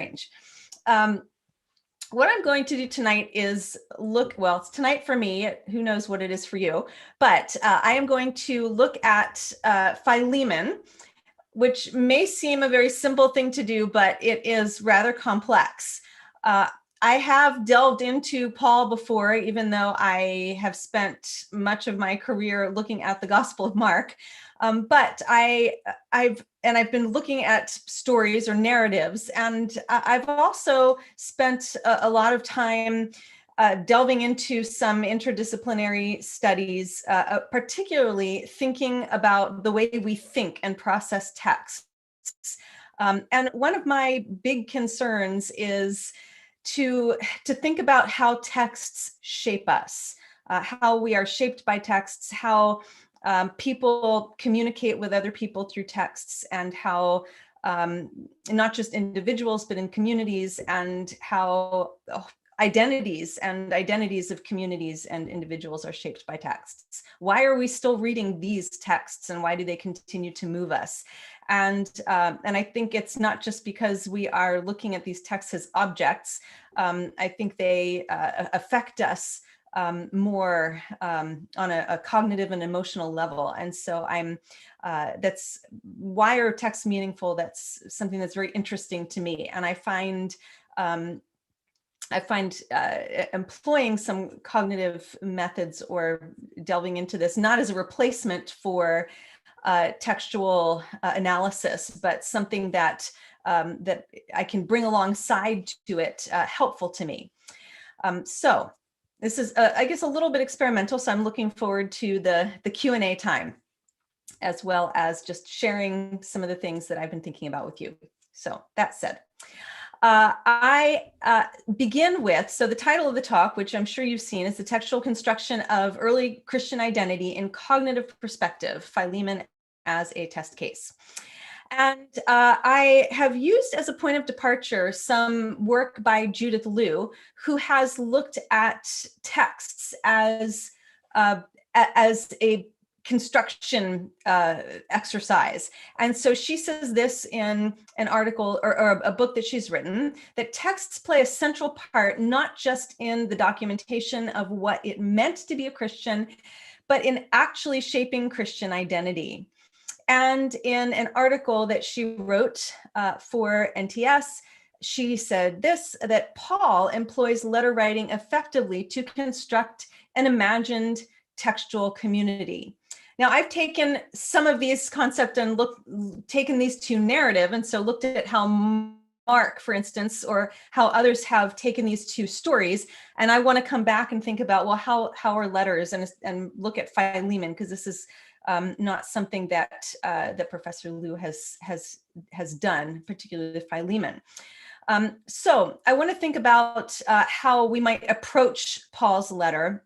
strange. What I'm going to do tonight is well, it's tonight for me, who knows what it is for you, but I am going to look at Philemon, which may seem a very simple thing to do, but it is rather complex. I have delved into Paul before, even though I have spent much of my career looking at the Gospel of Mark. But I've been looking at stories or narratives, and I've also spent a lot of time delving into some interdisciplinary studies, particularly thinking about the way we think and process texts. And one of my big concerns is to think about how texts shape us, how we are shaped by texts, how people communicate with other people through texts, and how not just individuals, but in communities, and how identities of communities and individuals are shaped by texts. Why are we still reading these texts, and why do they continue to move us? And I think it's not just because we are looking at these texts as objects. I think they affect us more on a cognitive and emotional level. And so that's why are texts meaningful? That's something that's very interesting to me. And I find employing some cognitive methods or delving into this, not as a replacement for textual analysis, but something that I can bring alongside to it, helpful to me. So this is, I guess, a little bit experimental, so I'm looking forward to the Q&A time, as well as just sharing some of the things that I've been thinking about with you. So that said, I begin with, so the title of the talk, which I'm sure you've seen, is The Textual Construction of Early Christian Identity in Cognitive Perspective, Philemon as a Test Case. And I have used as a point of departure some work by Judith Liu, who has looked at texts as a construction exercise. And so she says this in an article or a book that she's written, that texts play a central part, not just in the documentation of what it meant to be a Christian, but in actually shaping Christian identity. And in an article that she wrote for NTS, she said this, that Paul employs letter writing effectively to construct an imagined textual community. Now, I've taken some of these concepts and taken these to narrative, and so looked at how Mark, for instance, or how others have taken these two stories. And I want to come back and think about, well, how are letters, and look at Philemon, because this is not something that Professor Liu has done, particularly Philemon. So I want to think about how we might approach Paul's letter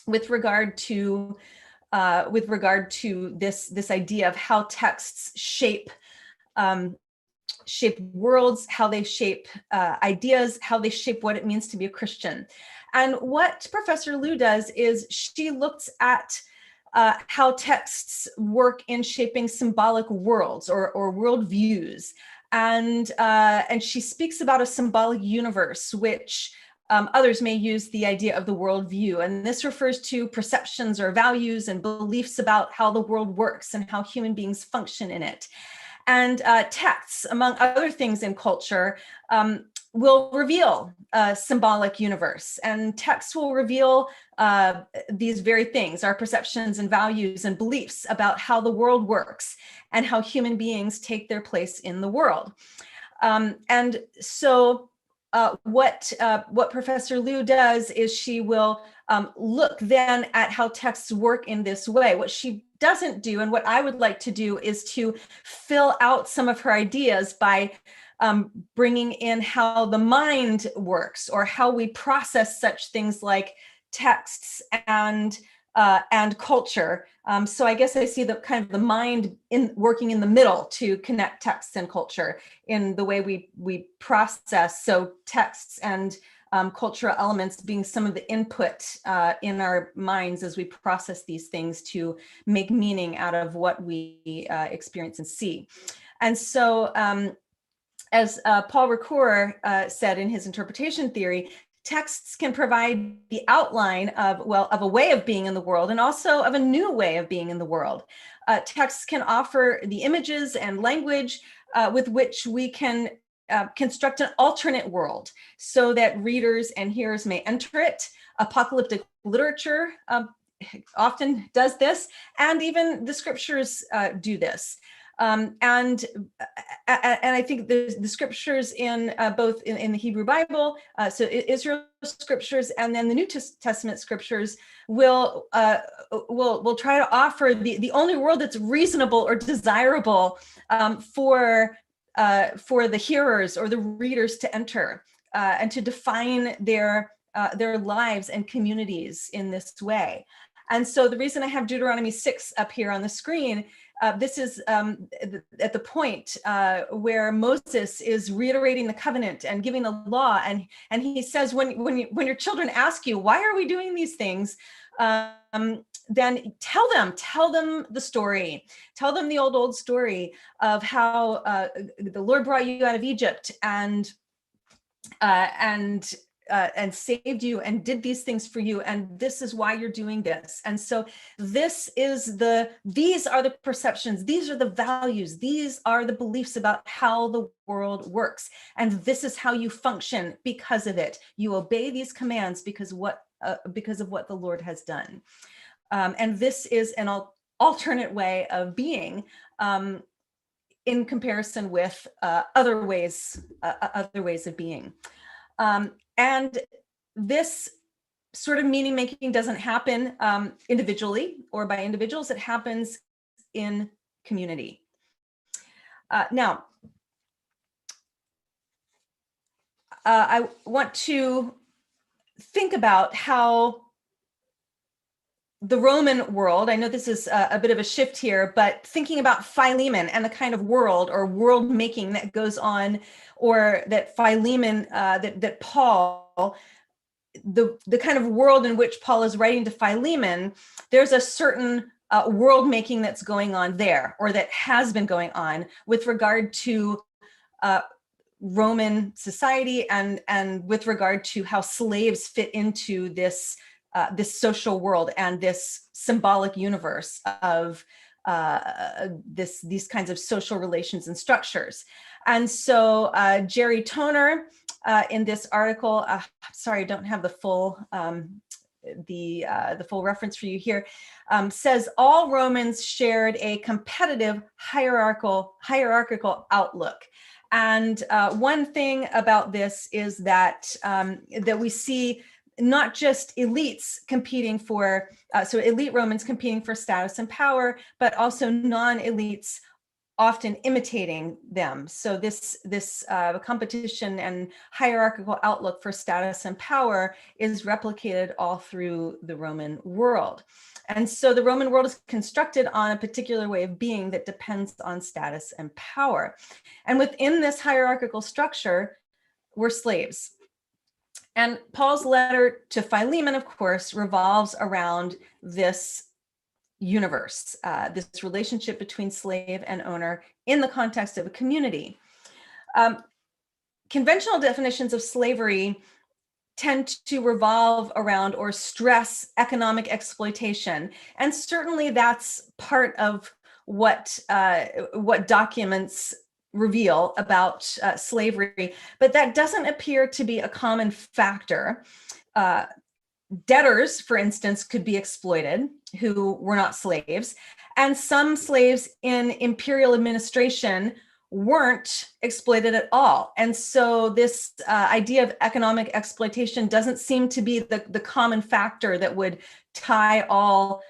with regard to this idea of how texts shape worlds, how they shape ideas, how they shape what it means to be a Christian. And what Professor Liu does is she looks at how texts work in shaping symbolic worlds or worldviews. And she speaks about a symbolic universe, which others may use the idea of the worldview. And this refers to perceptions or values and beliefs about how the world works and how human beings function in it. And texts, among other things in culture, will reveal a symbolic universe, and texts will reveal these very things, our perceptions and values and beliefs about how the world works and how human beings take their place in the world. And so what Professor Liu does is she will look then at how texts work in this way. What she doesn't do, and what I would like to do, is to fill out some of her ideas by bringing in how the mind works, or how we process such things like texts and culture. So I guess I see the kind of the mind working in the middle to connect texts and culture in the way we process. So texts and cultural elements being some of the input in our minds as we process these things to make meaning out of what we experience and see. And so as Paul Ricoeur said in his interpretation theory, texts can provide the outline of, well, of a way of being in the world and also of a new way of being in the world. Texts can offer the images and language with which we can construct an alternate world so that readers and hearers may enter it. Apocalyptic literature often does this, and even the scriptures do this. And I think the scriptures in both in the Hebrew Bible, so Israel scriptures, and then the New Testament scriptures will try to offer the only world that's reasonable or desirable for the hearers or the readers to enter and to define their lives and communities in this way. And so the reason I have Deuteronomy 6 up here on the screen, this is at the point where Moses is reiterating the covenant and giving the law, and he says, when your children ask you, why are we doing these things, then tell them the story, tell them the old story of how the Lord brought you out of Egypt and saved you and did these things for you, and this is why you're doing this. And so these are the perceptions, these are the values, these are the beliefs about how the world works, and this is how you function because of it. You obey these commands because of what the Lord has done. And this is an alternate way of being in comparison with other ways of being. And this sort of meaning making doesn't happen individually or by individuals. It happens in community. Now, I want to think about how the Roman world, I know this is a bit of a shift here, but thinking about Philemon and the kind of world or world making that goes on, or that Philemon, that Paul, the kind of world in which Paul is writing to Philemon, there's a certain world making that's going on there, or that has been going on with regard to Roman society and with regard to how slaves fit into this social world and this symbolic universe of these kinds of social relations and structures. And so Jerry Toner in this article, sorry, I don't have the full full reference for you here, says all Romans shared a competitive hierarchical outlook. And one thing about this is that that we see not just elites competing for, so elite Romans competing for status and power, but also non-elites often imitating them. So this competition and hierarchical outlook for status and power is replicated all through the Roman world. And so the Roman world is constructed on a particular way of being that depends on status and power. And within this hierarchical structure, we're slaves. And Paul's letter to Philemon, of course, revolves around this universe, this relationship between slave and owner in the context of a community. Conventional definitions of slavery tend to revolve around or stress economic exploitation. And certainly that's part of what documents reveal about slavery, but that doesn't appear to be a common factor. Debtors, for instance, could be exploited who were not slaves, and some slaves in imperial administration weren't exploited at all. And so this idea of economic exploitation doesn't seem to be the common factor that would tie all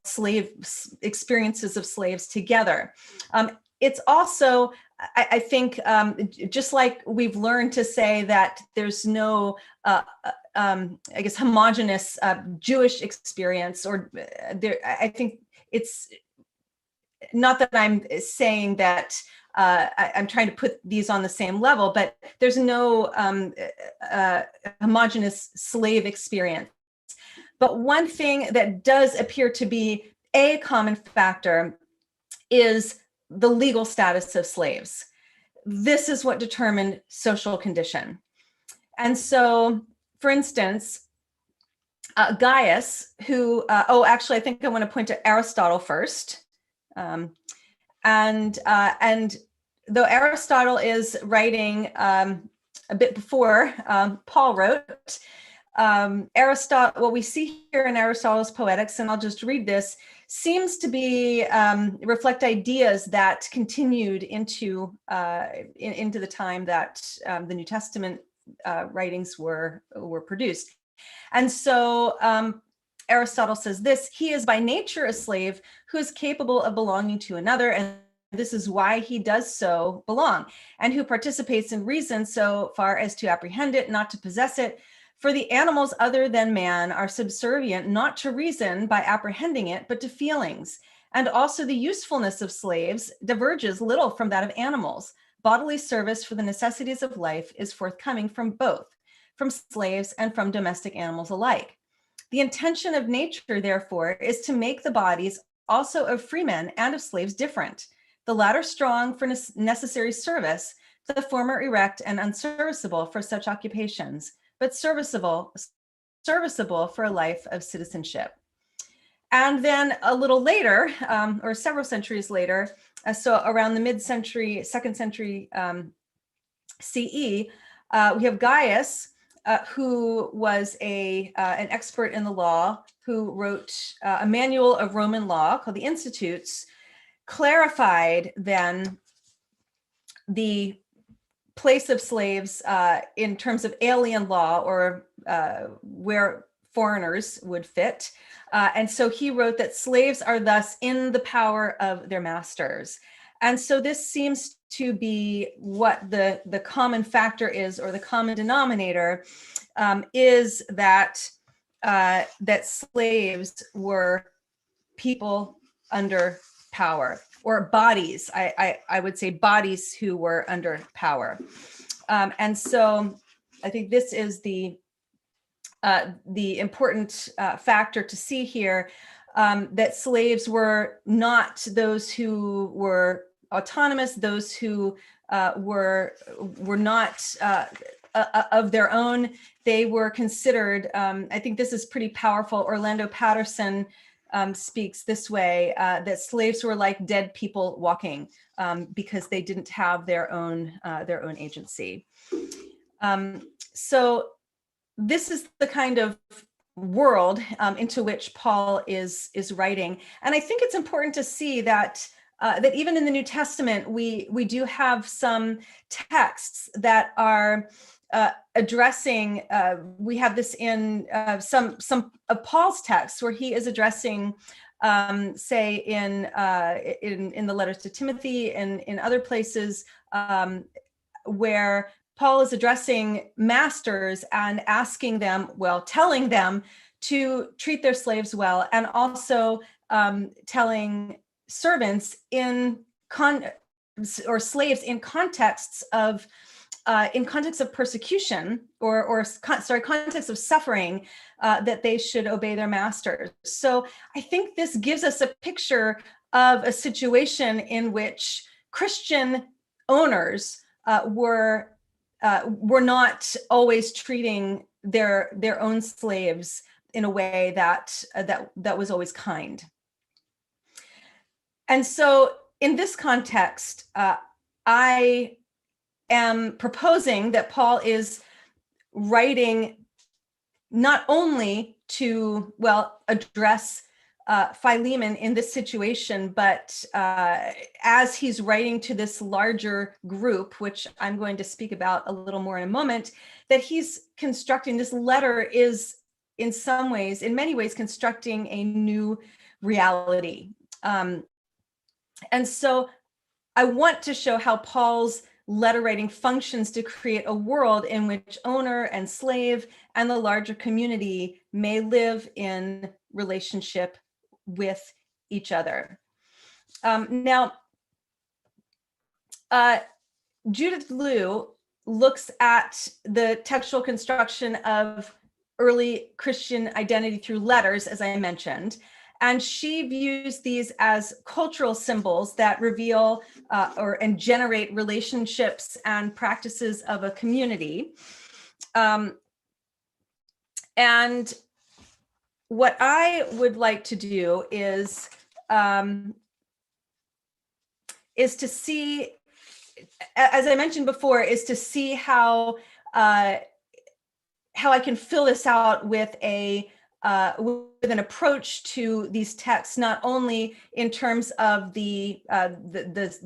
slave experiences of slaves together. It's also, I think, just like we've learned to say that there's no, I guess, homogenous Jewish experience, or there, I think it's not that I'm saying that I'm trying to put these on the same level, but there's no homogenous slave experience. But one thing that does appear to be a common factor is the legal status of slaves. this is what determined social condition. And so, for instance, Gaius, who, actually, I think I want to point to Aristotle first. And though Aristotle is writing a bit before Paul wrote, Aristotle, what we see here in Aristotle's Poetics, and I'll just read this, seems to be reflect ideas that continued into the time that the New Testament writings were produced. And so Aristotle says this: he is by nature a slave who is capable of belonging to another, and this is why he does so belong, and who participates in reason so far as to apprehend it, not to possess it. For the animals other than man are subservient not to reason by apprehending it, but to feelings. And also the usefulness of slaves diverges little from that of animals. Bodily service for the necessities of life is forthcoming from both, from slaves and from domestic animals alike. The intention of nature, therefore, is to make the bodies also of freemen and of slaves different, the latter strong for necessary service, the former erect and unserviceable for such occupations, but serviceable for a life of citizenship. And then a little later, or several centuries later, so around the mid-century, 2nd century CE, we have Gaius, who was an expert in the law, who wrote a manual of Roman law called the Institutes, clarified then the place of slaves in terms of alien law, or where foreigners would fit. And so he wrote that slaves are thus in the power of their masters. And so this seems to be what the common factor is, or the common denominator is that that slaves were people under power, or bodies. I would say bodies who were under power. And so I think this is the important factor to see here, that slaves were not those who were autonomous, those who were not of their own. They were considered, I think this is pretty powerful. Orlando Patterson speaks this way, that slaves were like dead people walking, because they didn't have their own agency. So this is the kind of world into which Paul is writing, and I think it's important to see that that even in the New Testament, we do have some texts that are addressing. We have this in some of Paul's texts where he is addressing, say in the letters to Timothy and in other places, where Paul is addressing masters and asking them, telling them to treat their slaves well, and also telling servants or slaves in contexts of persecution, or context of suffering, that they should obey their masters. So I think this gives us a picture of a situation in which Christian owners were not always treating their own slaves in a way that was always kind. And so in this context, I am proposing that Paul is writing not only to, address Philemon in this situation, but as he's writing to this larger group, which I'm going to speak about a little more in a moment, that he's constructing, this letter is in many ways constructing a new reality. And so I want to show how Paul's letter writing functions to create a world in which owner and slave and the larger community may live in relationship with each other. Now, Judith Liu looks at the textual construction of early Christian identity through letters, as I mentioned, And she views these as cultural symbols that reveal and generate relationships and practices of a community. And what I would like to do is to see, as I mentioned before, is to see how I can fill this out with with an approach to these texts, not only in terms of the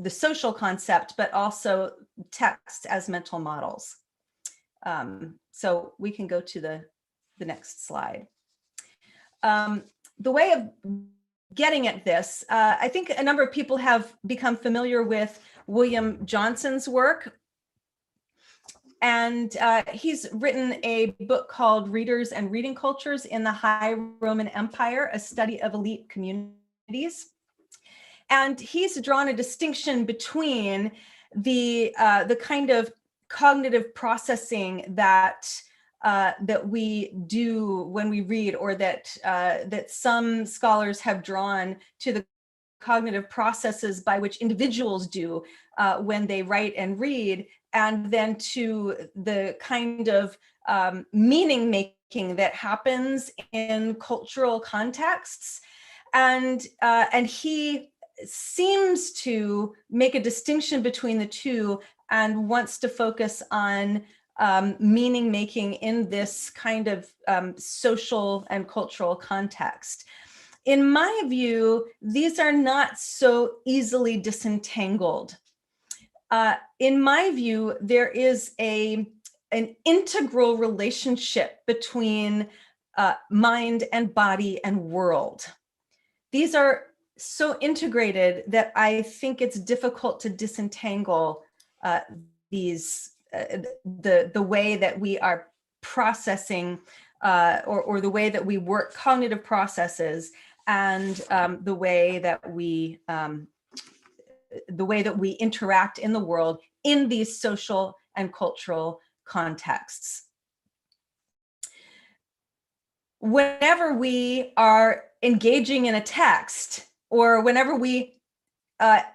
social concept, but also text as mental models. So we can go to the next slide. The way of getting at this, I think a number of people have become familiar with William Johnson's work. And he's written a book called Readers and Reading Cultures in the High Roman Empire, a study of elite communities. And he's drawn a distinction between the kind of cognitive processing that we do when we read, or that some scholars have drawn to the cognitive processes by which individuals do when they write and read, and then to the kind of meaning making that happens in cultural contexts. And he seems to make a distinction between the two and wants to focus on meaning making in this kind of social and cultural context. In my view, these are not so easily disentangled. In my view, there is an integral relationship between mind and body and world. These are so integrated that I think it's difficult to disentangle these, the way that we are processing or the way that we work cognitive processes, and the way that we interact in the world in these social and cultural contexts. Whenever we are engaging in a text, or whenever we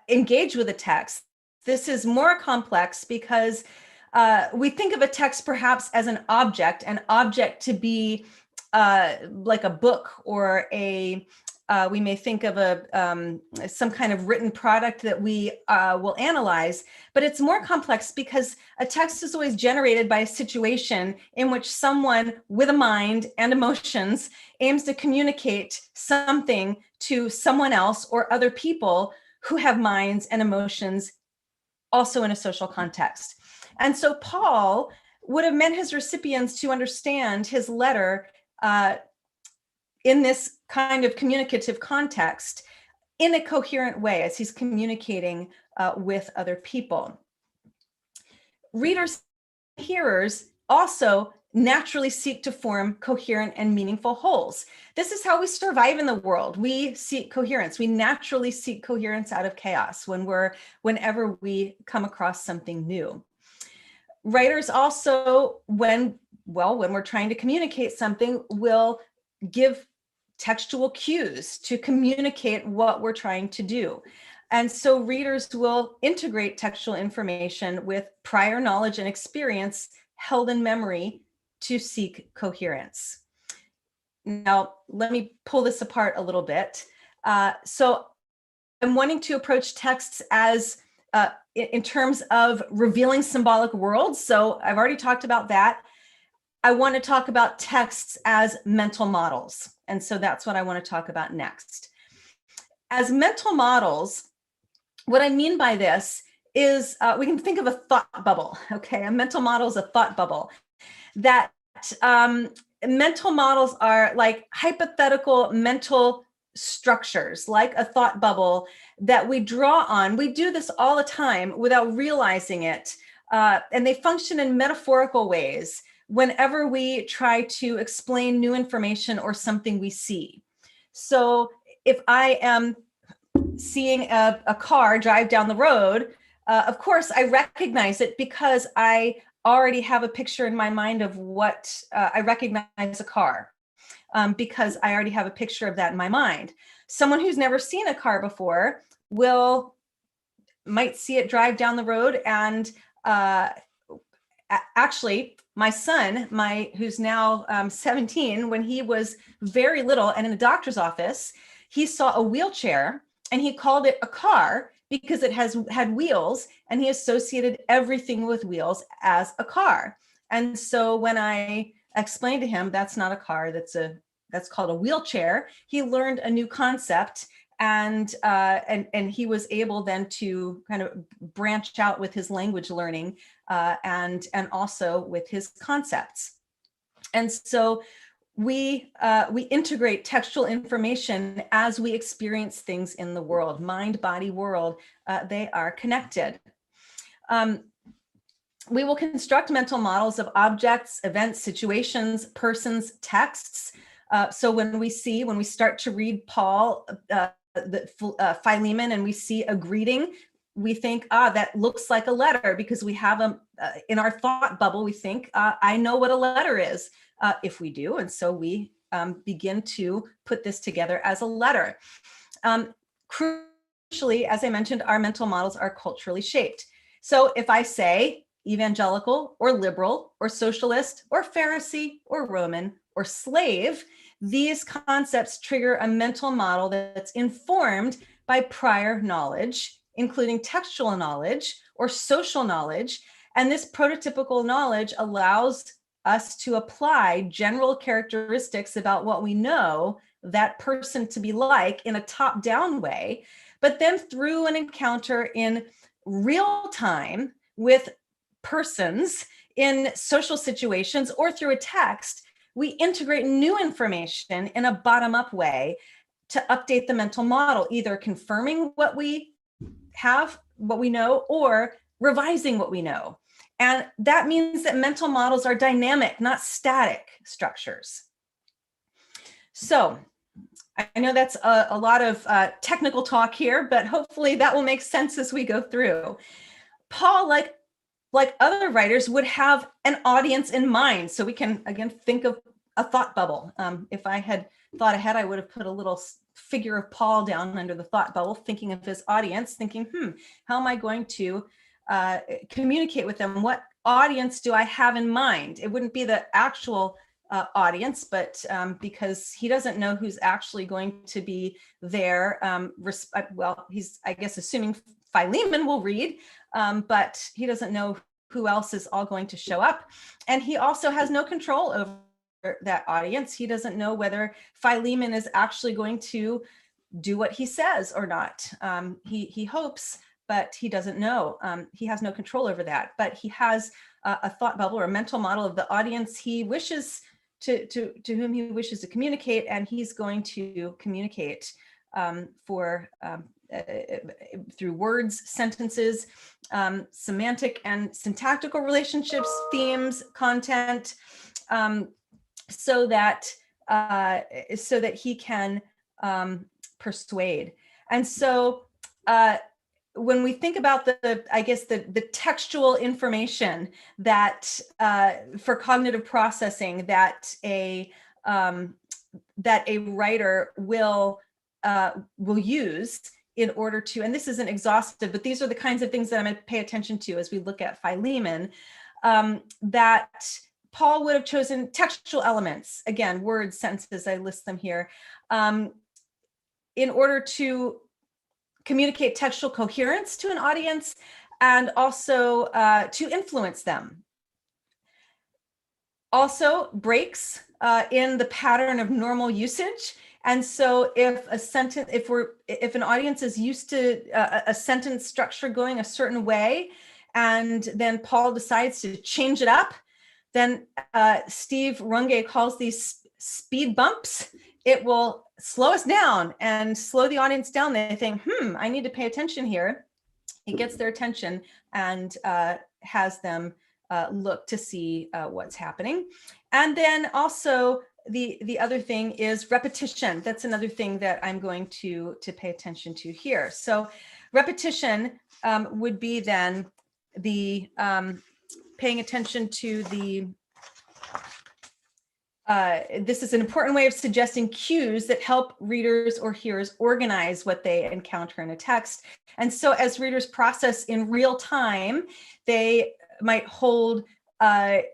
engage with a text, this is more complex because we think of a text perhaps as an object to be like a book, or we may think of some kind of written product that we will analyze, but it's more complex because a text is always generated by a situation in which someone with a mind and emotions aims to communicate something to someone else or other people who have minds and emotions also in a social context. And so Paul would have meant his recipients to understand his letter in this kind of communicative context in a coherent way as he's communicating with other people. Readers and hearers also naturally seek to form coherent and meaningful wholes. This is how we survive in the world. We seek coherence. We naturally seek coherence out of chaos whenever we come across something new. Writers also, when we're trying to communicate something, will give textual cues to communicate what we're trying to do. And so readers will integrate textual information with prior knowledge and experience held in memory to seek coherence. Now, let me pull this apart a little bit. So I'm wanting to approach texts as in terms of revealing symbolic worlds. So I've already talked about that. I want to talk about texts as mental models. And so that's what I want to talk about next. As mental models, what I mean by this is we can think of a thought bubble. Okay, a mental model is a thought bubble. That mental models are like hypothetical mental structures, like a thought bubble that we draw on. We do this all the time without realizing it. And they function in metaphorical ways whenever we try to explain new information or something we see. So if I am seeing a car drive down the road, of course I recognize it because I already have a picture in my mind of what I recognize a car. because I already have a picture of that in my mind. Someone who's never seen a car before might see it drive down the road, and actually, my son, who's now 17, when he was very little and in the doctor's office, he saw a wheelchair and he called it a car because it had wheels, and he associated everything with wheels as a car. And so when I explained to him that's not a car, that's called a wheelchair, he learned a new concept. And he was able then to kind of branch out with his language learning and also with his concepts. And so we integrate textual information as we experience things in the world, mind, body, world. They are connected. We will construct mental models of objects, events, situations, persons, texts. So when we start to read Paul, Philemon, and we see a greeting, we think, that looks like a letter, because we have them in our thought bubble. We think, I know what a letter is, if we do. And so we begin to put this together as a letter. Crucially, as I mentioned, our mental models are culturally shaped. So if I say evangelical or liberal or socialist or Pharisee or Roman or slave, these concepts trigger a mental model that's informed by prior knowledge, including textual knowledge or social knowledge. And this prototypical knowledge allows us to apply general characteristics about what we know that person to be like in a top-down way. But then through an encounter in real time with persons in social situations or through a text, we integrate new information in a bottom-up way to update the mental model, either confirming what we have, what we know, or revising what we know. And that means that mental models are dynamic, not static structures. So I know that's a lot of technical talk here, but hopefully that will make sense as we go through. Paul, like other writers, would have an audience in mind. So we can, again, think of a thought bubble. If I had thought ahead, I would have put a little figure of Paul down under the thought bubble, thinking of his audience, thinking, how am I going to communicate with them? What audience do I have in mind? It wouldn't be the actual audience, but because he doesn't know who's actually going to be there. Well, he's, I guess, assuming Philemon will read, but he doesn't know who else is all going to show up. And he also has no control over that audience. He doesn't know whether Philemon is actually going to do what he says or not. He hopes, but he doesn't know. He has no control over that, but he has a thought bubble or a mental model of the audience he wishes to whom he wishes to communicate, and he's going to communicate through words, sentences, semantic and syntactical relationships, themes, content, so that he can persuade. And so when we think about the textual information that for cognitive processing that a writer will use in order to, and this isn't exhaustive, but these are the kinds of things that I'm going to pay attention to as we look at Philemon, that Paul would have chosen textual elements, again, words, sentences, I list them here, in order to communicate textual coherence to an audience and also to influence them. Also breaks in the pattern of normal usage. And so if a sentence, if an audience is used to a sentence structure going a certain way, and then Paul decides to change it up, then Steve Runge calls these speed bumps. It will slow us down and slow the audience down. They think, I need to pay attention here. It gets their attention and has them look to see what's happening. And then also the other thing is repetition. That's another thing that I'm going to pay attention to here. So repetition would be then the paying attention to the this is an important way of suggesting cues that help readers or hearers organize what they encounter in a text. And so as readers process in real time, they might hold a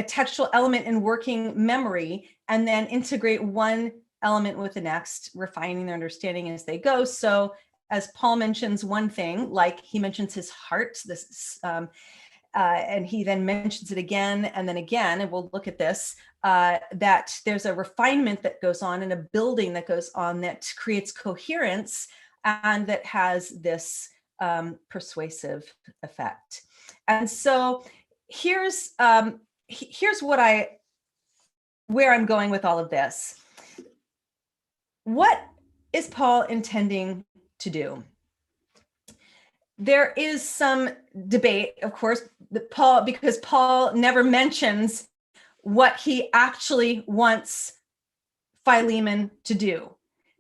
textual element in working memory and then integrate one element with the next, refining their understanding as they go. So as Paul mentions one thing, like he mentions his heart, and he then mentions it again and then again, and we'll look at this, that there's a refinement that goes on and a building that goes on that creates coherence and that has this persuasive effect. And so here's where I'm going with all of this. What is Paul intending to do? There is some debate, of course, because Paul never mentions what he actually wants Philemon to do.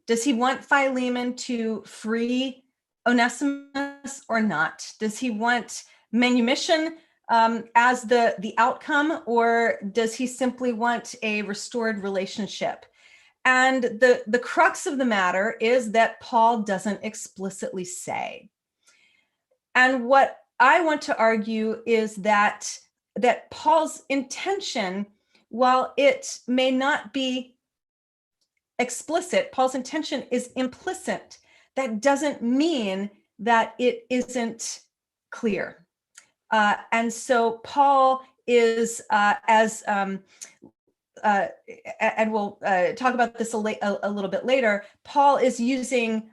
Does he want Philemon to free Onesimus or not? Does he want manumission as the outcome, or does he simply want a restored relationship? And the crux of the matter is that Paul doesn't explicitly say. And what I want to argue is that Paul's intention, while it may not be explicit, Paul's intention is implicit. That doesn't mean that it isn't clear. And so Paul is, and we'll talk about this a little bit later, Paul is using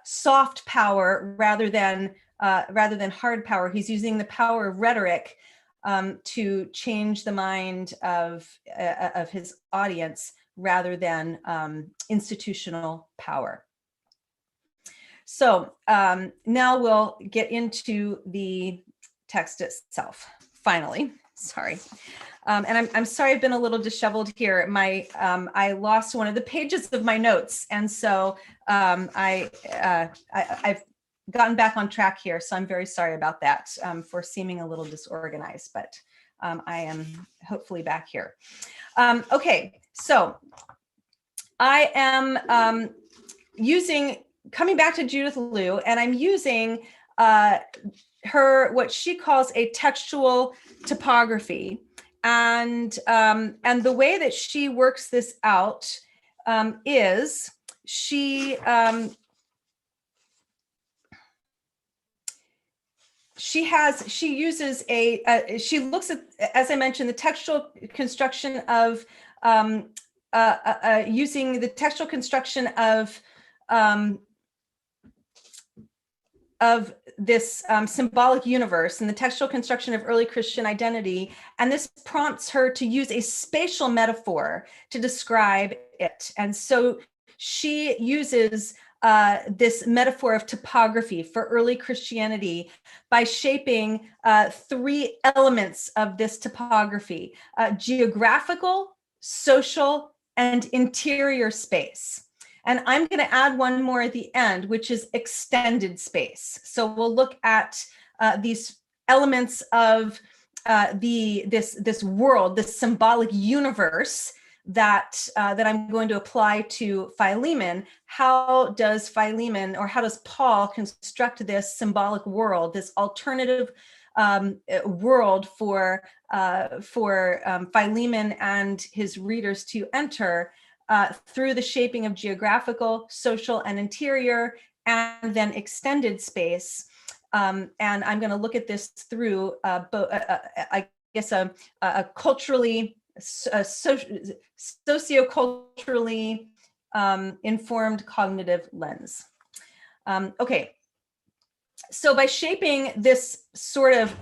soft power rather than hard power. He's using the power of rhetoric to change the mind of his audience rather than institutional power. So now we'll get into the text itself. Finally, sorry. And I'm sorry, I've been a little disheveled here. I lost one of the pages of my notes, and so I've gotten back on track here. So I'm very sorry about that for seeming a little disorganized, but I am hopefully back here. Okay, so I am coming back to Judith Liu, and I'm using what she calls a textual topography. And the way that she works this out is she looks at, as I mentioned, the textual construction of using the textual construction of this symbolic universe and the textual construction of early Christian identity. And this prompts her to use a spatial metaphor to describe it. And so she uses this metaphor of topography for early Christianity by shaping three elements of this topography: geographical, social, and interior space. And I'm going to add one more at the end, which is extended space. So we'll look at these elements of this world, this symbolic universe that I'm going to apply to Philemon. How does Philemon, or how does Paul construct this symbolic world, this alternative world for Philemon and his readers to enter through the shaping of geographical, social, and interior, and then extended space. And I'm going to look at this through, I guess, a culturally, socioculturally informed cognitive lens. Okay, so by shaping this sort of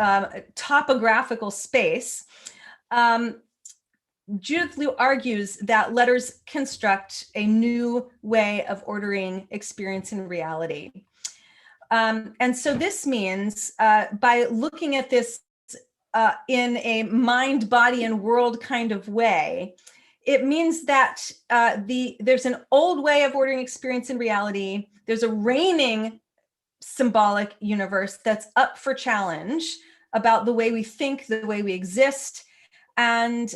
topographical space, Judith Liu argues that letters construct a new way of ordering experience and reality. And so this means by looking at this in a mind, body, and world kind of way, it means that there's an old way of ordering experience and reality. There's a reigning symbolic universe that's up for challenge about the way we think, the way we exist. And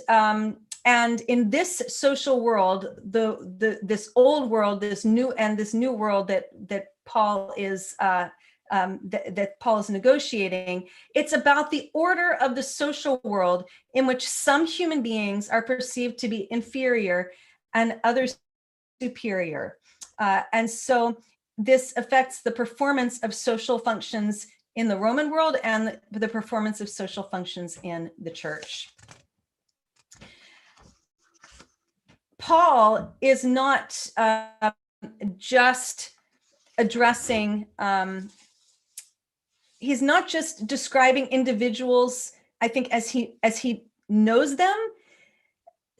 And in this social world, this old world, this new world that Paul is that Paul is negotiating, it's about the order of the social world in which some human beings are perceived to be inferior and others superior. And so this affects the performance of social functions in the Roman world and the performance of social functions in the church. Paul is not just addressing, he's not just describing individuals, I think, as he knows them.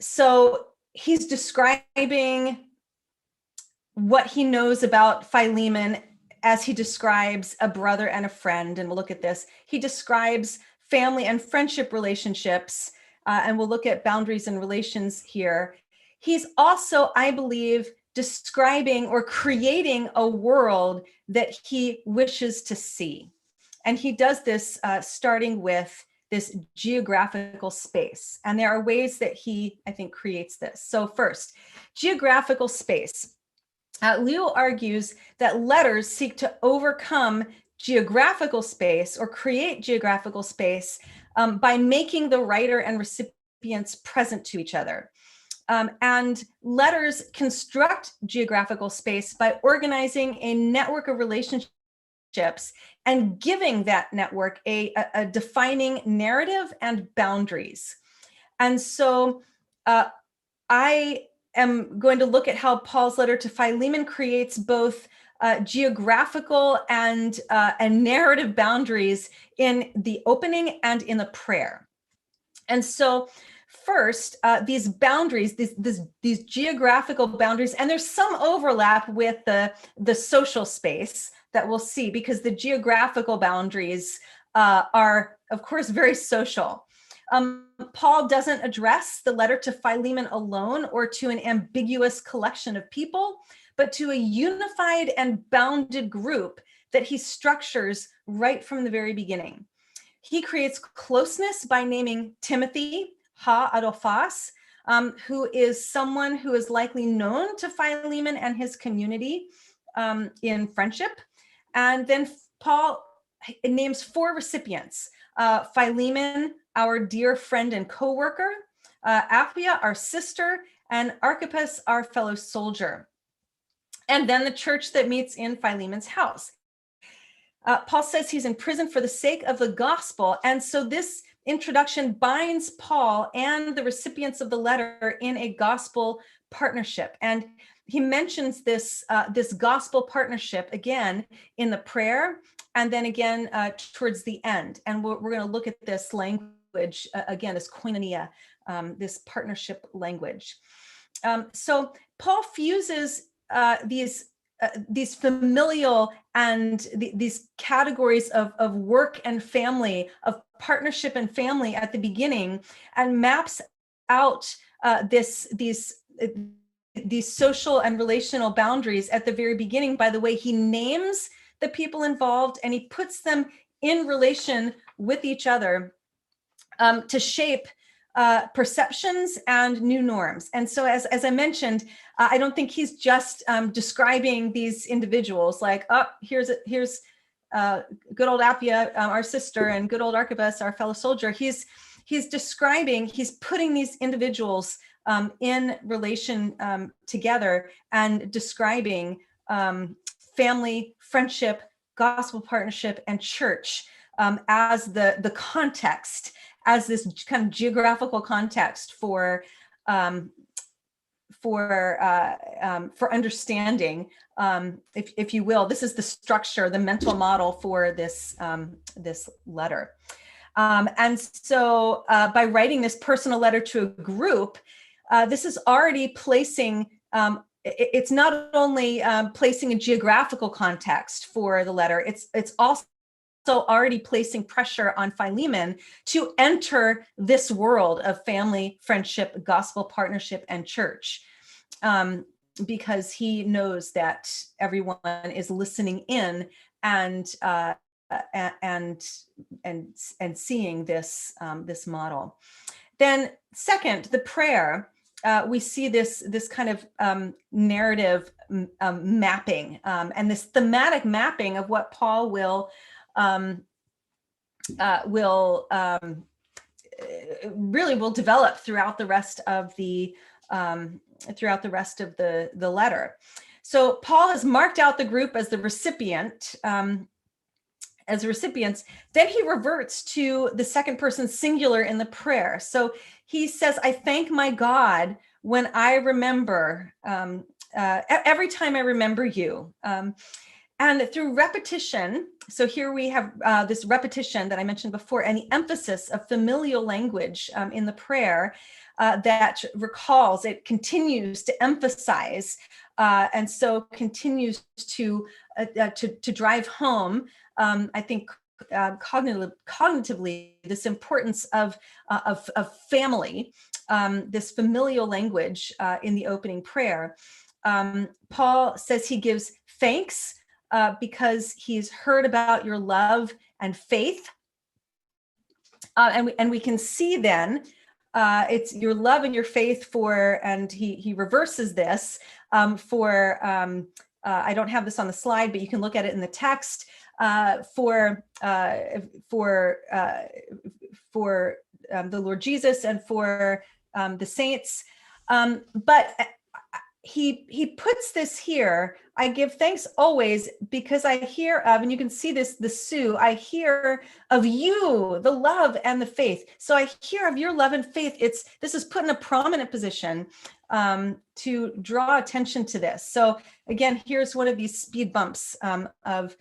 So he's describing what he knows about Philemon as he describes a brother and a friend, and we'll look at this. He describes family and friendship relationships, and we'll look at boundaries and relations here. He's also, I believe, describing or creating a world that he wishes to see. And he does this starting with this geographical space. And there are ways that he, I think, creates this. So first, geographical space. Leo argues that letters seek to overcome geographical space or create geographical space by making the writer and recipients present to each other. And letters construct geographical space by organizing a network of relationships and giving that network a defining narrative and boundaries. And so I am going to look at how Paul's letter to Philemon creates both geographical and narrative boundaries in the opening and in the prayer. And so first, these boundaries, these geographical boundaries, and there's some overlap with the social space that we'll see, because the geographical boundaries are, of course, very social. Paul doesn't address the letter to Philemon alone or to an ambiguous collection of people, but to a unified and bounded group that he structures right from the very beginning. He creates closeness by naming Timothy, ha Adelphos, who is someone who is likely known to Philemon and his community in friendship. And then Paul names 4 recipients: Philemon, our dear friend and co-worker, Apphia, our sister, and Archippus, our fellow soldier. And then the church that meets in Philemon's house. Paul says he's in prison for the sake of the gospel. And so this introduction binds Paul and the recipients of the letter in a gospel partnership. And he mentions this, this gospel partnership again in the prayer, and then again towards the end. And we're going to look at this language again, this koinonia, this partnership language. So Paul fuses these familial and these categories of work and family, of partnership and family at the beginning, and maps out these social and relational boundaries at the very beginning by the way he names the people involved, and he puts them in relation with each other to shape perceptions and new norms. And so as I mentioned, I don't think he's just describing these individuals like, oh, here's good old Apphia, our sister, and good old Archippus, our fellow soldier. He's putting these individuals in relation together and describing family, friendship, gospel partnership, and church as the context, as this kind of geographical context for understanding, if you will. This is the structure, the mental model for this this letter. And so by writing this personal letter to a group, this is already placing, it's not only placing a geographical context for the letter, it's also already placing pressure on Philemon to enter this world of family, friendship, gospel partnership, and church, because he knows that everyone is listening in and seeing this this model. Then second, the prayer, we see this kind of narrative mapping and this thematic mapping of what Paul will really will develop throughout the rest of the letter. So Paul has marked out the group as the recipient, as recipients. Then he reverts to the second person singular in the prayer. So he says, I thank my God when I remember, every time I remember you. And through repetition, so here we have this repetition that I mentioned before, and the emphasis of familial language in the prayer that recalls, it continues to emphasize, and so continues to drive home, I think, cognitively, this importance of family, this familial language in the opening prayer. Paul says he gives thanks because he's heard about your love and faith. And we can see then it's your love and your faith for, and he reverses this for, I don't have this on the slide, but you can look at it in the text, for the Lord Jesus and for the saints. But he puts this here, I give thanks always because I hear of, and you can see this, the Sue, I hear of you, the love and the faith. So I hear of your love and faith. This is put in a prominent position to draw attention to this. So again, here's one of these speed bumps of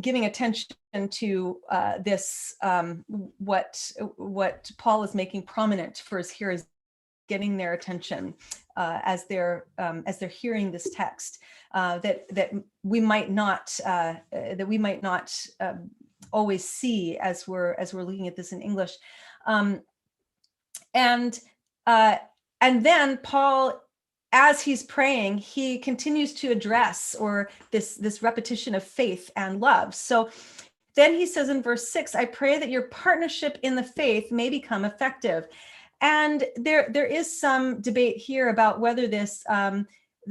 giving attention to this, what Paul is making prominent for his hearers, getting their attention as they're hearing this text, that we might not always see as we're looking at this in English, and then Paul, as he's praying, he continues to address this repetition of faith and love. So then he says in verse 6, I pray that your partnership in the faith may become effective. And there is some debate here about whether this he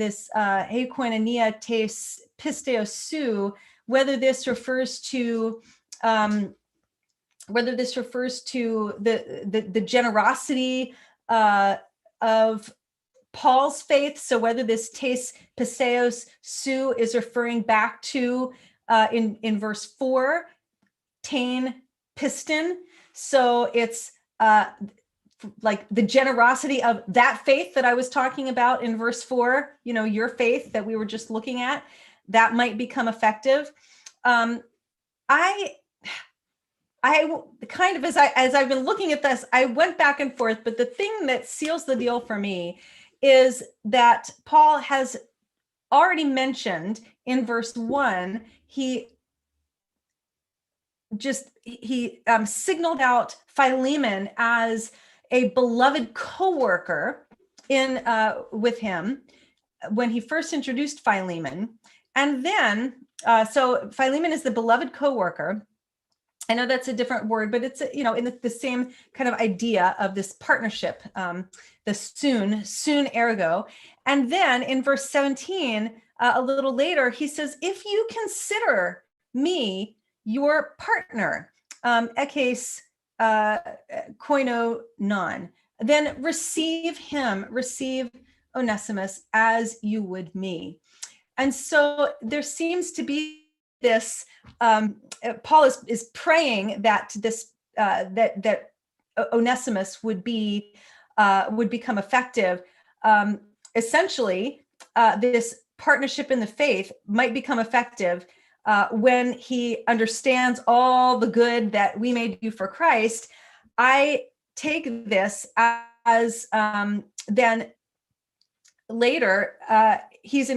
koinonia tes pisteo sou, whether this refers to the generosity of Paul's faith. So whether this tes pisteos sou is referring back to in verse 4, tain piston. So it's like the generosity of that faith that I was talking about in verse 4, your faith that we were just looking at, that might become effective. I kind of, as I've been looking at this, I went back and forth, but the thing that seals the deal for me is that Paul has already mentioned in verse 1, he signaled out Philemon as a beloved co-worker with him when he first introduced Philemon. And then, so Philemon is the beloved co-worker. I know that's a different word, but it's, in the same kind of idea of this partnership, the soon ergo. And then in verse 17, a little later, he says, if you consider me your partner, ekes koino non, then receive Onesimus as you would me. And so there seems to be this, Paul is praying that this that Onesimus would become effective. Essentially, this partnership in the faith might become effective when he understands all the good that we may do for Christ. I take this as then later he's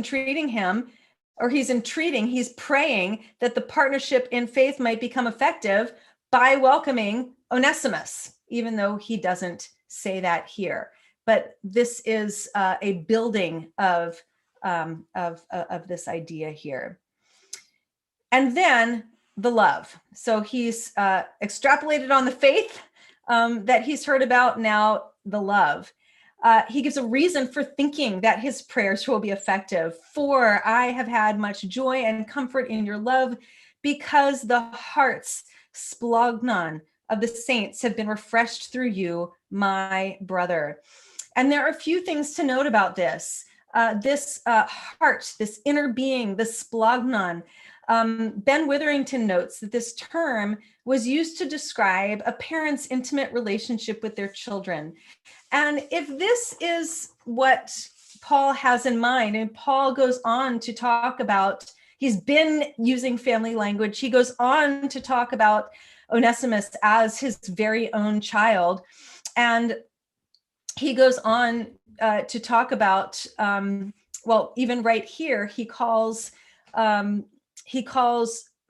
praying that the partnership in faith might become effective by welcoming Onesimus, even though he doesn't say that here. But this is a building of this idea here. And then the love. So he's extrapolated on the faith, that he's heard about, now the love. He gives a reason for thinking that his prayers will be effective. For I have had much joy and comfort in your love, because the hearts, splagnon, of the saints have been refreshed through you, my brother. And there are a few things to note about this. This heart, this inner being, the splagnon. Ben Witherington notes that this term was used to describe a parent's intimate relationship with their children. And if this is what Paul has in mind, and Paul goes on to talk about, he's been using family language, he goes on to talk about Onesimus as his very own child. And he goes on to talk about, well, even right here, he calls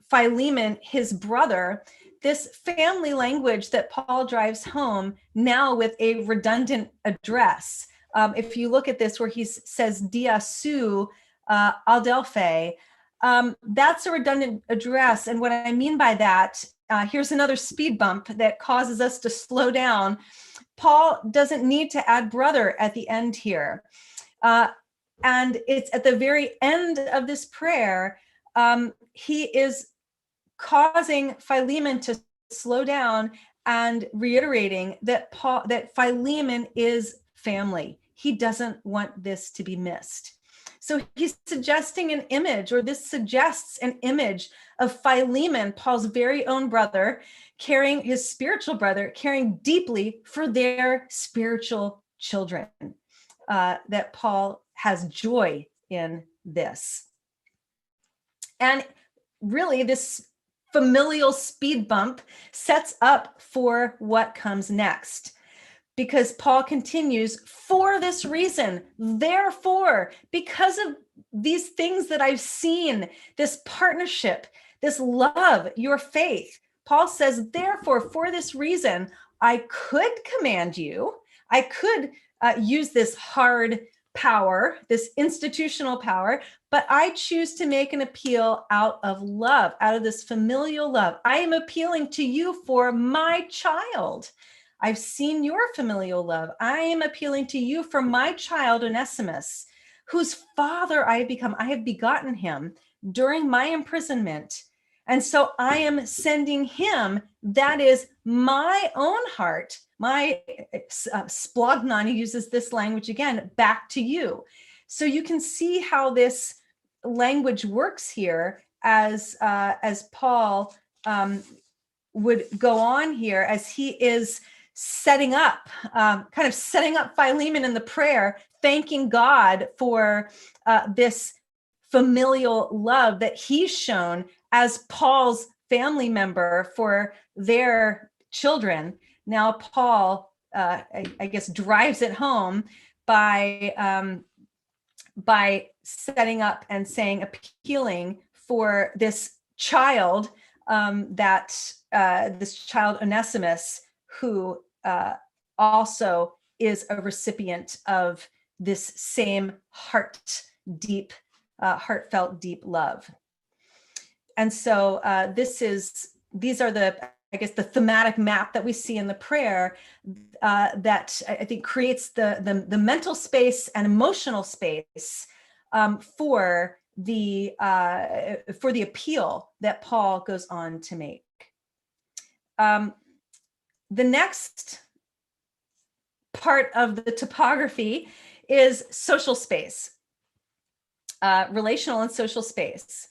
Philemon his brother. This family language that Paul drives home now with a redundant address. If you look at this where he says dia su adelphi, that's a redundant address. And what I mean by that, here's another speed bump that causes us to slow down. Paul doesn't need to add brother at the end here. And it's at the very end of this prayer, he is causing Philemon to slow down and reiterating that Philemon is family. He doesn't want this to be missed. So he's suggesting an image, or this suggests an image of Philemon, Paul's very own brother, caring, his spiritual brother, caring deeply for their spiritual children, that Paul has joy in this. And really, this familial speed bump sets up for what comes next. Because Paul continues, for this reason, therefore, because of these things that I've seen, this partnership, this love, your faith, Paul says, therefore, for this reason, I could command you, I could use this hard power, this institutional power, but I choose to make an appeal out of love, out of this familial love. I am appealing to you for my child. I've seen your familial love. I am appealing to you for my child, Onesimus, whose father I have become. I have begotten him during my imprisonment. And so I am sending him, that is my own heart, my splagnon, he uses this language again, back to you. So you can see how this language works here as Paul would go on here, as he is setting up, kind of setting up Philemon in the prayer, thanking God for this familial love that he's shown as Paul's family member for their children. Now Paul, I guess, drives it home by setting up and saying, appealing for this child, this child Onesimus, who also is a recipient of this same heartfelt, deep love. And so these are the thematic map that we see in the prayer that I think creates the mental space and emotional space for the appeal that Paul goes on to make. The next part of the topography is social space, relational and social space.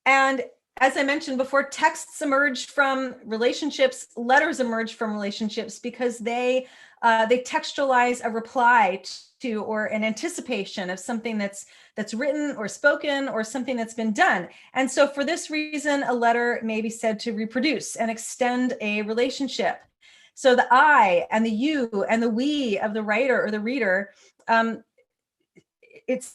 And as I mentioned before, texts emerge from relationships, letters emerge from relationships, because they textualize a reply to or an anticipation of something that's written or spoken or something that's been done. And so for this reason, a letter may be said to reproduce and extend a relationship. So the I and the you and the we of the writer or the reader, it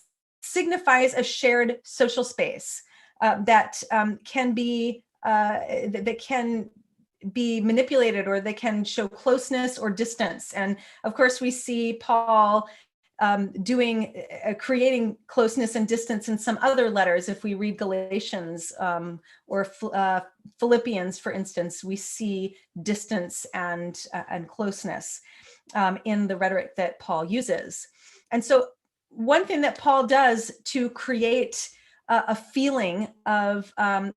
signifies a shared social space that can be manipulated, or they can show closeness or distance. And of course, we see Paul creating closeness and distance in some other letters. If we read Galatians or Philippians, for instance, we see distance and closeness in the rhetoric that Paul uses. And so one thing that Paul does to create a feeling of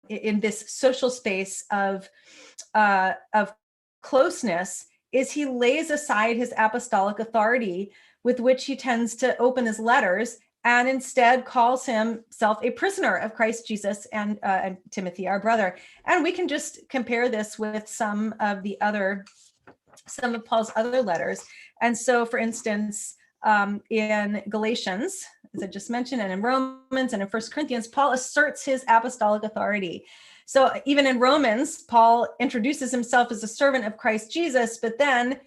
in this social space of closeness is he lays aside his apostolic authority with which he tends to open his letters, and instead calls himself a prisoner of Christ Jesus and Timothy, our brother. And we can just compare this with some of Paul's other letters. And so, for instance, in Galatians, as I just mentioned, and in Romans and in 1 Corinthians, Paul asserts his apostolic authority. So even in Romans, Paul introduces himself as a servant of Christ Jesus, but then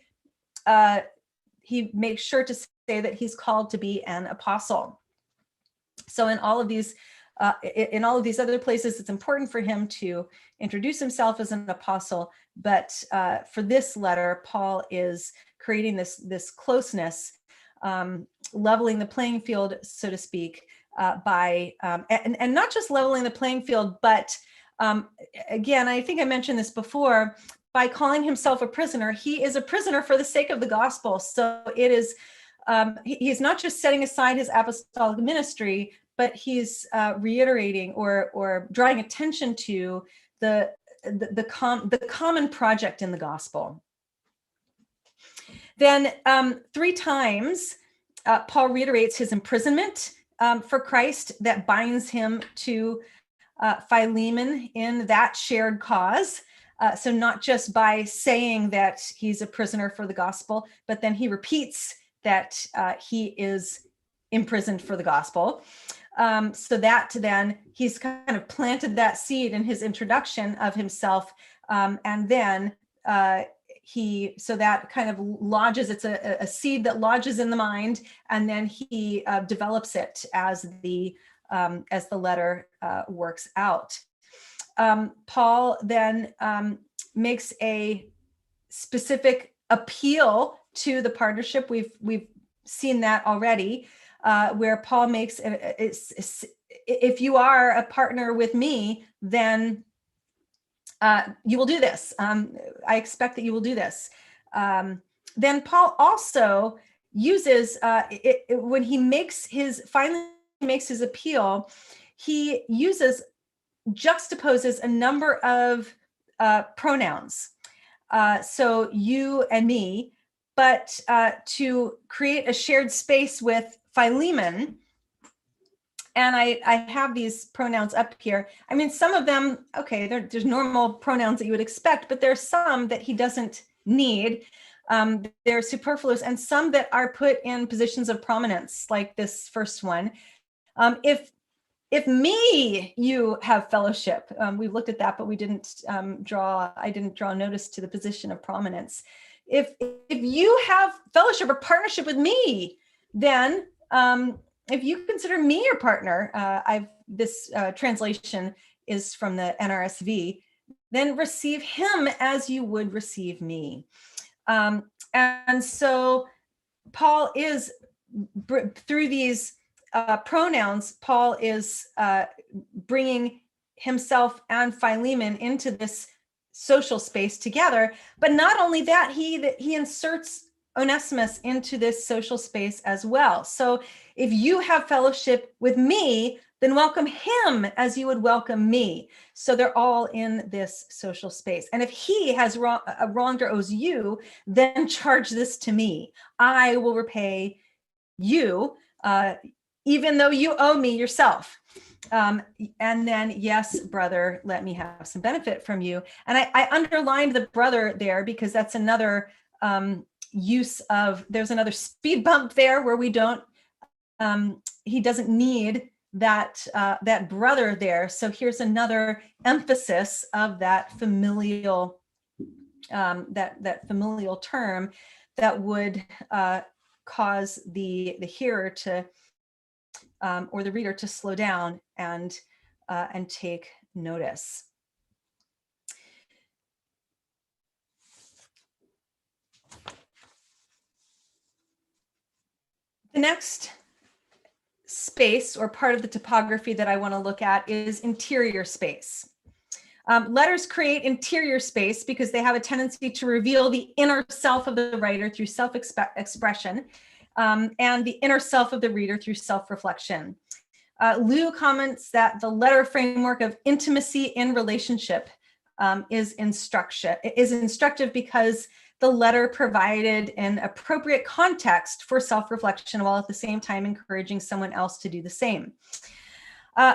he makes sure to say that he's called to be an apostle. So in all of these other places, it's important for him to introduce himself as an apostle. But for this letter, Paul is creating this closeness, leveling the playing field, so to speak, by and not just leveling the playing field, but again, I think I mentioned this before, by calling himself a prisoner, he is a prisoner for the sake of the gospel. So it is, he's not just setting aside his apostolic ministry, but he's reiterating or drawing attention to the common project in the gospel. Then 3 times, Paul reiterates his imprisonment for Christ that binds him to Philemon in that shared cause. So not just by saying that he's a prisoner for the gospel, but then he repeats that he is imprisoned for the gospel. So that then he's kind of planted that seed in his introduction of himself. And then so that kind of lodges, it's a seed that lodges in the mind, and then he develops it as the letter works out. Paul then makes a specific appeal to the partnership. We've seen that already, where Paul makes, if you are a partner with me, then you will do this. I expect that you will do this. Then Paul also uses, when he finally makes his appeal, he juxtaposes a number of pronouns. So you and me, but to create a shared space with Philemon. And I have these pronouns up here. I mean, some of them, okay, there's normal pronouns that you would expect, but there's some that he doesn't need. They're superfluous, and some that are put in positions of prominence, like this first one. If me, you have fellowship. We've looked at that, but we didn't I didn't draw notice to the position of prominence. If you have fellowship or partnership with me, then if you consider me your partner, this translation is from the NRSV, then receive him as you would receive me. And so Paul is, through these pronouns, Paul is bringing himself and Philemon into this social space together. But not only that, he inserts Onesimus into this social space as well. So if you have fellowship with me, then welcome him as you would welcome me. So they're all in this social space. And if he has wronged or owes you, then charge this to me. I will repay you, even though you owe me yourself. And then, yes, brother, let me have some benefit from you. And I underlined the brother there because that's another use of, there's another speed bump there where we don't, he doesn't need that brother there. So here's another emphasis of that familial, that familial term that would cause the hearer to, or the reader to slow down and take notice. The next space or part of the topography that I want to look at is interior space. Letters create interior space because they have a tendency to reveal the inner self of the writer through self-expression, and the inner self of the reader through self-reflection. Liu comments that the letter framework of intimacy in relationship is instructive because the letter provided an appropriate context for self-reflection while at the same time encouraging someone else to do the same.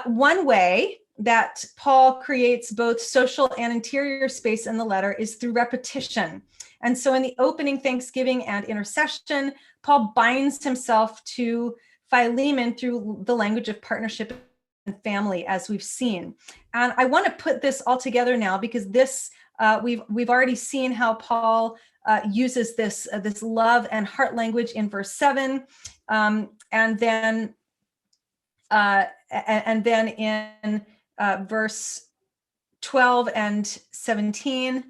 One way that Paul creates both social and interior space in the letter is through repetition. And so in the opening thanksgiving and intercession, Paul binds himself to Philemon through the language of partnership and family, as we've seen. And I want to put this all together now because this we've already seen how Paul uses this love and heart language in verse 7, and then in verse 12 and 17.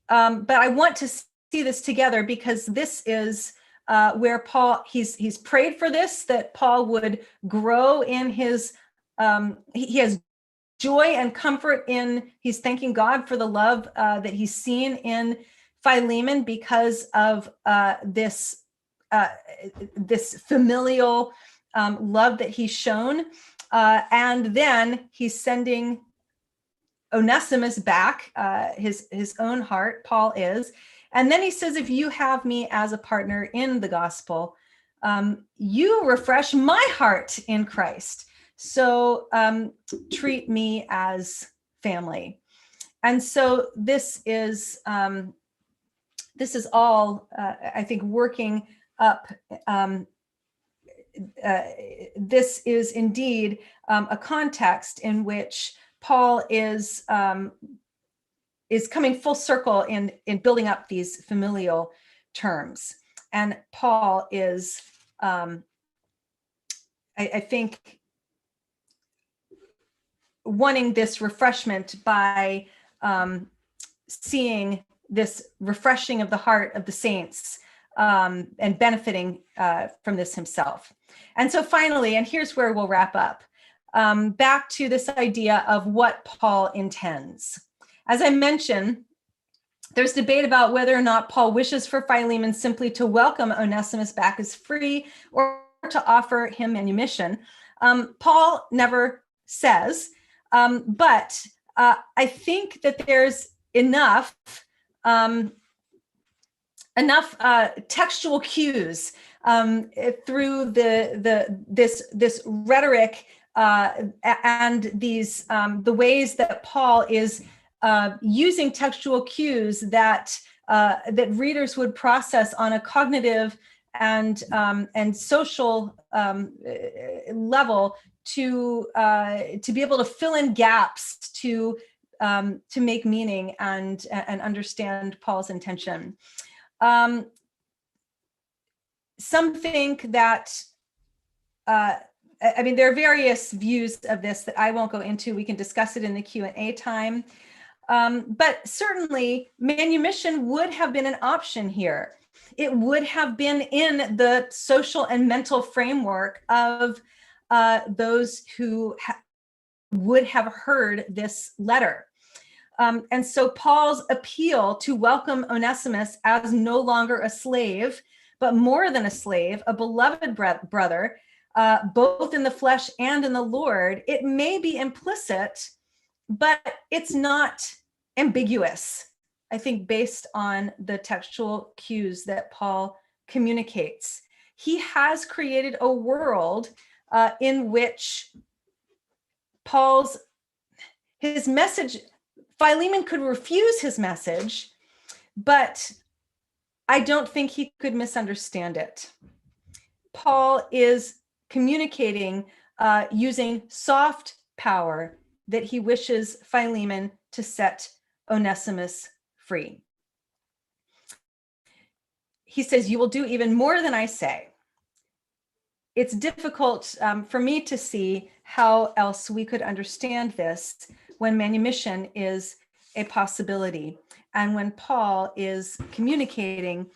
But I want to see this together because this is where Paul, he's prayed for this, that Paul would grow in his, he has joy and comfort in, he's thanking God for the love that he's seen in Philemon because of this familial love that he's shown. And then he's sending Onesimus back, his own heart, Paul is. And then he says, if you have me as a partner in the gospel, you refresh my heart in Christ. So treat me as family. And so this is all, I think, working up. This is indeed a context in which Paul is coming full circle in building up these familial terms. And Paul is, I think, wanting this refreshment by seeing this refreshing of the heart of the saints and benefiting from this himself. And so finally, and here's where we'll wrap up, back to this idea of what Paul intends. As I mentioned, there's debate about whether or not Paul wishes for Philemon simply to welcome Onesimus back as free or to offer him manumission. Paul never says, but I think that there's enough textual cues through this rhetoric and these the ways that Paul is using textual cues that readers would process on a cognitive and social level to be able to fill in gaps to make meaning and understand Paul's intention. Some think that, I mean, there are various views of this that I won't go into. We can discuss it in the Q&A time. But certainly manumission would have been an option here. It would have been in the social and mental framework of those who would have heard this letter. And so Paul's appeal to welcome Onesimus as no longer a slave, but more than a slave, a beloved brother, both in the flesh and in the Lord, it may be implicit, but it's not ambiguous, I think, based on the textual cues that Paul communicates. He has created a world in which his message, Philemon could refuse his message, but I don't think he could misunderstand it. Paul is communicating using soft power that he wishes Philemon to set Onesimus free. He says, you will do even more than I say. It's difficult for me to see how else we could understand this when manumission is a possibility and when Paul is communicating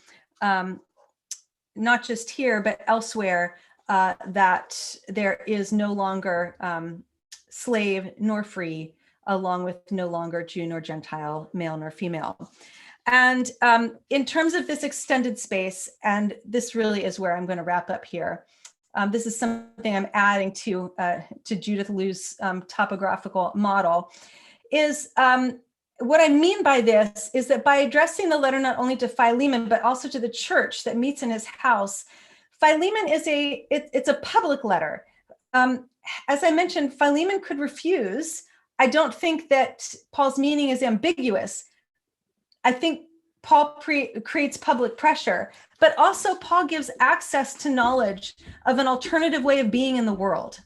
not just here, but elsewhere, that there is no longer slave nor free, along with no longer Jew nor Gentile, male nor female. And in terms of this extended space, and this really is where I'm going to wrap up here. This is something I'm adding to Judith Liu's topographical model, is what I mean by this is that by addressing the letter not only to Philemon, but also to the church that meets in his house, Philemon is it's a public letter. As I mentioned, Philemon could refuse. I don't think that Paul's meaning is ambiguous. I think Paul creates public pressure, but also Paul gives access to knowledge of an alternative way of being in the world,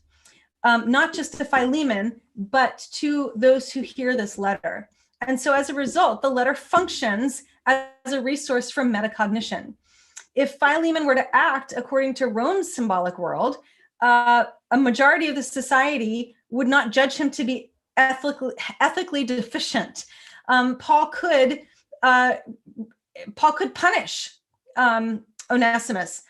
not just to Philemon, but to those who hear this letter. And so as a result, the letter functions as a resource for metacognition. If Philemon were to act according to Rome's symbolic world, a majority of the society would not judge him to be ethically deficient. Paul could punish Onesimus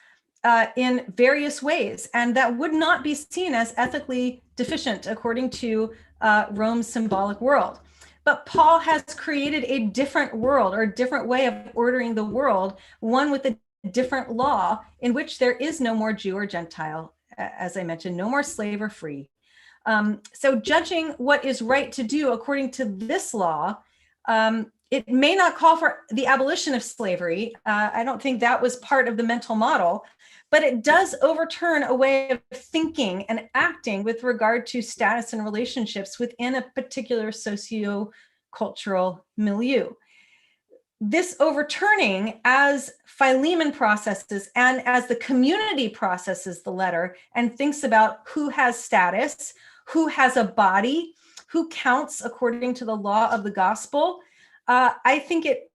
in various ways, and that would not be seen as ethically deficient according to Rome's symbolic world. But Paul has created a different world, or a different way of ordering the world, one with a different law in which there is no more Jew or Gentile, as I mentioned, no more slave or free. So judging what is right to do according to this law, it may not call for the abolition of slavery. I don't think that was part of the mental model, but it does overturn a way of thinking and acting with regard to status and relationships within a particular socio-cultural milieu. This overturning, as Philemon processes and as the community processes the letter and thinks about who has status, who has a body, who counts according to the law of the gospel, I think it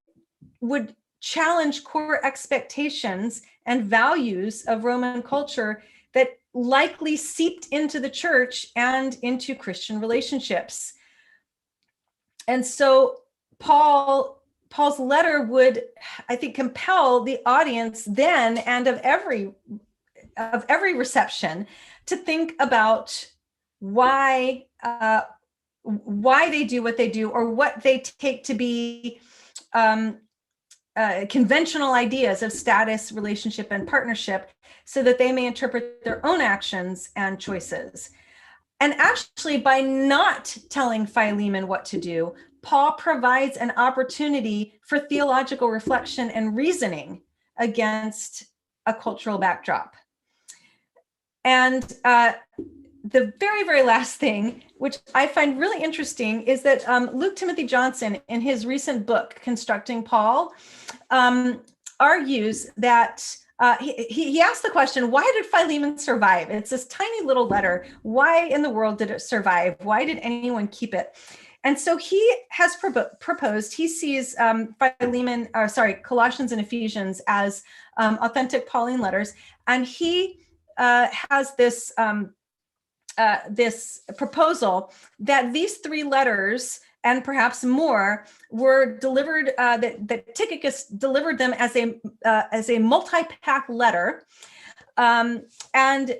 would challenge core expectations and values of Roman culture that likely seeped into the church and into Christian relationships. And so Paul's letter would, I think, compel the audience then and of every reception to think about why they do what they do, or what they take to be conventional ideas of status, relationship, and partnership, so that they may interpret their own actions and choices. And actually, by not telling Philemon what to do, Paul provides an opportunity for theological reflection and reasoning against a cultural backdrop. And the very, very last thing, which I find really interesting, is that Luke Timothy Johnson, in his recent book, Constructing Paul, argues that he asked the question, why did Philemon survive? It's this tiny little letter. Why in the world did it survive? Why did anyone keep it? And so he has proposed, he sees Colossians and Ephesians as authentic Pauline letters. And he has this proposal that these three letters, and perhaps more, were delivered, that Tychicus delivered them as a multi-pack letter, and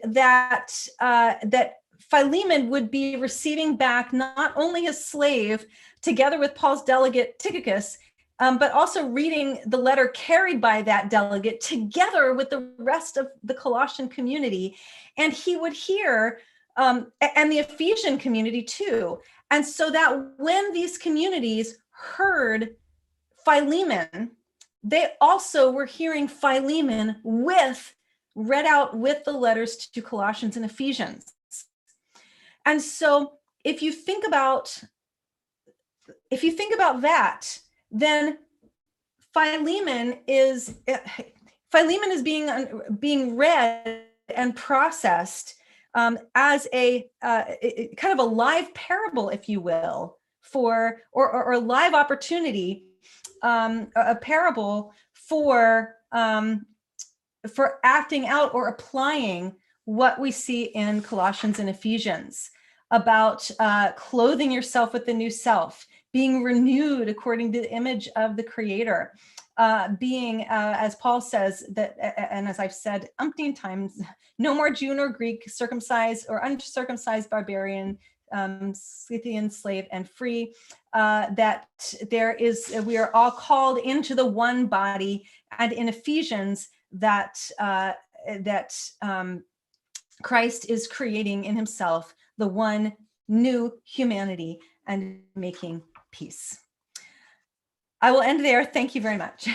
that Philemon would be receiving back not only his slave together with Paul's delegate Tychicus, but also reading the letter carried by that delegate together with the rest of the Colossian community. And he would hear, and the Ephesian community too. And so that when these communities heard Philemon, they also were hearing Philemon read out with the letters to Colossians and Ephesians. And so if you think about that, then Philemon is being read and processed as a kind of a live parable, if you will, or a live opportunity, a parable for acting out or applying what we see in Colossians and Ephesians about clothing yourself with the new self, being renewed according to the image of the Creator, being, as Paul says, that, and as I've said umpteen times, no more Jew nor Greek, circumcised or uncircumcised, barbarian, Scythian, slave, and free, that we are all called into the one body, and in Ephesians that Christ is creating in himself the one new humanity and making peace. I will end there. Thank you very much.